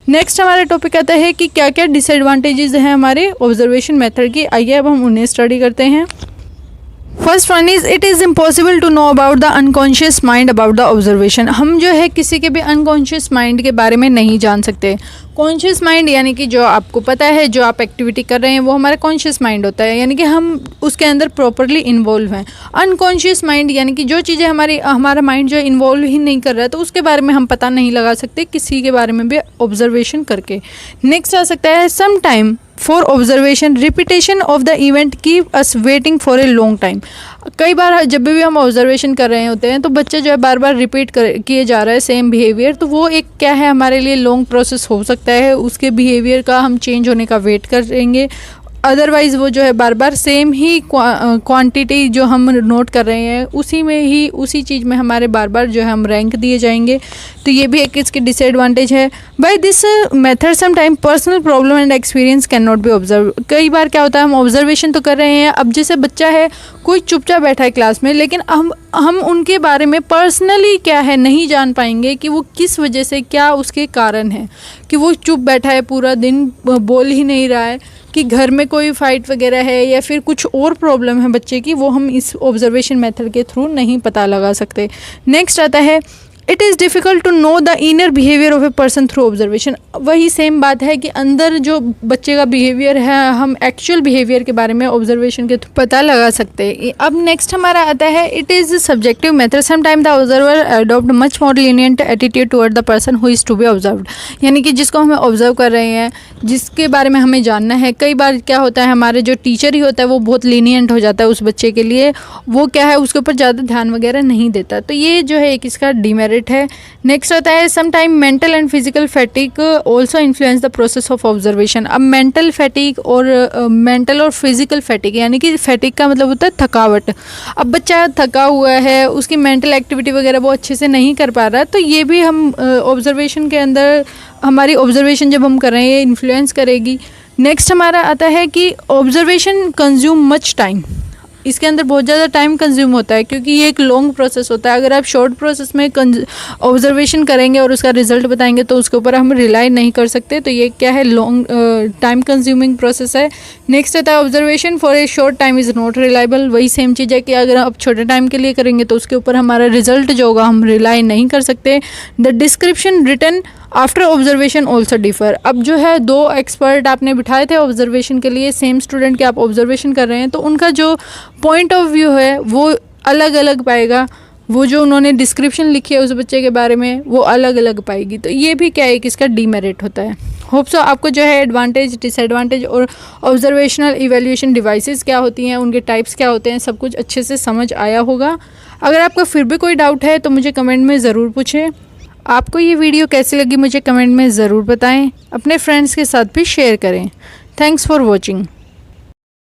Next हमारा topic आता है कि क्या क्या डिसएडवांटेजेस हैं हमारे ऑब्जर्वेशन मेथड की। आइए अब हम उन्हें स्टडी करते हैं। First one is it is impossible to know about the unconscious mind about the observation. हम जो है किसी के भी अनकॉन्शियस माइंड के बारे में नहीं जान सकते। कॉन्शियस माइंड यानी कि जो आपको पता है, जो आप एक्टिविटी कर रहे हैं वो हमारा कॉन्शियस माइंड होता है, यानी कि हम उसके अंदर प्रॉपरली इन्वॉल्व हैं। अनकॉन्शियस माइंड यानी कि जो चीज़ें हमारा माइंड जो इन्वॉल्व ही नहीं कर रहा है, तो उसके बारे में हम पता नहीं लगा सकते किसी के बारे में भी ऑब्जर्वेशन करके। नेक्स्ट आ सकता है some time for observation repetition of the event keep us waiting for a long time. कई बार जब भी हम ऑब्जर्वेशन कर रहे होते हैं तो बच्चे जो है बार बार रिपीट किए जा रहा है सेम बिहेवियर, तो वो एक क्या है हमारे लिए लॉन्ग प्रोसेस हो सकता है। उसके बिहेवियर का हम चेंज होने का वेट करेंगे, अदरवाइज़ वो जो है बार बार सेम ही क्वांटिटी जो हम नोट कर रहे हैं उसी चीज़ में हमारे बार बार जो है हम रैंक दिए जाएंगे। तो ये भी एक इसकी डिसएडवांटेज है। By this method some time personal problem and experience cannot be observe. कई बार क्या होता है हम ऑब्जर्वेशन तो कर रहे हैं, अब जैसे बच्चा है कोई चुपचाप बैठा है क्लास में, लेकिन हम उनके बारे में पर्सनली क्या है नहीं जान पाएंगे कि वो किस वजह से, क्या उसके कारण है कि वो चुप बैठा है पूरा दिन, बोल ही नहीं रहा है, कि घर में कोई फाइट वगैरह है या फिर कुछ और प्रॉब्लम है बच्चे की, वो हम इस ऑब्जर्वेशन मेथड के थ्रू नहीं पता लगा सकते। नेक्स्ट आता है it is difficult to know the inner behaviour of a person through observation. वही सेम बात है कि अंदर जो बच्चे का बिहेवियर है हम एक्चुअल बिहेवियर के बारे में ऑब्जर्वेशन के थ्रू पता लगा सकते हैं। अब नेक्स्ट हमारा आता है it is subjective method some time the observer adopt much more lenient attitude toward the person who is to be observed. यानी कि जिसको हमें ऑब्जर्व कर रहे हैं, जिसके बारे में हमें जानना है, कई बार क्या होता है हमारे जो टीचर ही होता है वो बहुत लीनियंट हो जाता है उस बच्चे के लिए, वो क्या है उसके ऊपर ज़्यादा ध्यान वगैरह नहीं देता। तो ये जो है एक इसका डीमेरिट है। नेक्स्ट आता है some time mental and physical fatigue also influence the process of observation. अब मेंटल फैटिग और मेंटल और फिजिकल फैटिग यानी कि फैटिग का मतलब होता है थकावट। अब बच्चा थका हुआ है, उसकी मेंटल एक्टिविटी वगैरह वो अच्छे से नहीं कर पा रहा, तो ये भी हम ऑब्जर्वेशन के अंदर हमारी ऑब्जर्वेशन जब हम कर रहे हैं ये इन्फ्लुएंस करेगी। नेक्स्ट हमारा आता है कि ऑब्जर्वेशन कंज्यूम मच टाइम। इसके अंदर बहुत ज़्यादा टाइम कंज्यूम होता है क्योंकि ये एक लॉन्ग प्रोसेस होता है। अगर आप शॉर्ट प्रोसेस में ऑब्जर्वेशन करेंगे और उसका रिजल्ट बताएंगे तो उसके ऊपर हम रिलाई नहीं कर सकते। तो ये क्या है लॉन्ग टाइम कंज्यूमिंग प्रोसेस है। नेक्स्ट आता है observation for a short time is not reliable. वही सेम चीज़ है कि अगर आप छोटे टाइम के लिए करेंगे तो उसके ऊपर हमारा रिजल्ट जो होगा हम रिलाई नहीं कर सकते। The description written after observation also differ. अब जो है दो एक्सपर्ट आपने बिठाए थे ऑब्जर्वेशन के लिए, सेम स्टूडेंट के आप ऑब्जर्वेशन कर रहे हैं, तो उनका जो पॉइंट ऑफ व्यू है वो अलग अलग पाएगा। वो जो उन्होंने डिस्क्रिप्शन लिखी है उस बच्चे के बारे में वो अलग अलग पाएगी। तो ये भी क्या है कि इसका डीमेरिट होता है। होप सो आपको जो है एडवांटेज, डिसएडवांटेज और ऑब्जर्वेशनल इवैल्यूएशन डिवाइसेस क्या होती हैं, उनके टाइप्स क्या होते हैं, सब कुछ अच्छे से समझ आया होगा। अगर आपको फिर भी कोई डाउट है तो मुझे कमेंट में ज़रूर पूछें। आपको ये वीडियो कैसी लगी मुझे कमेंट में ज़रूर बताएं। अपने फ्रेंड्स के साथ भी शेयर करें। Thanks for watching.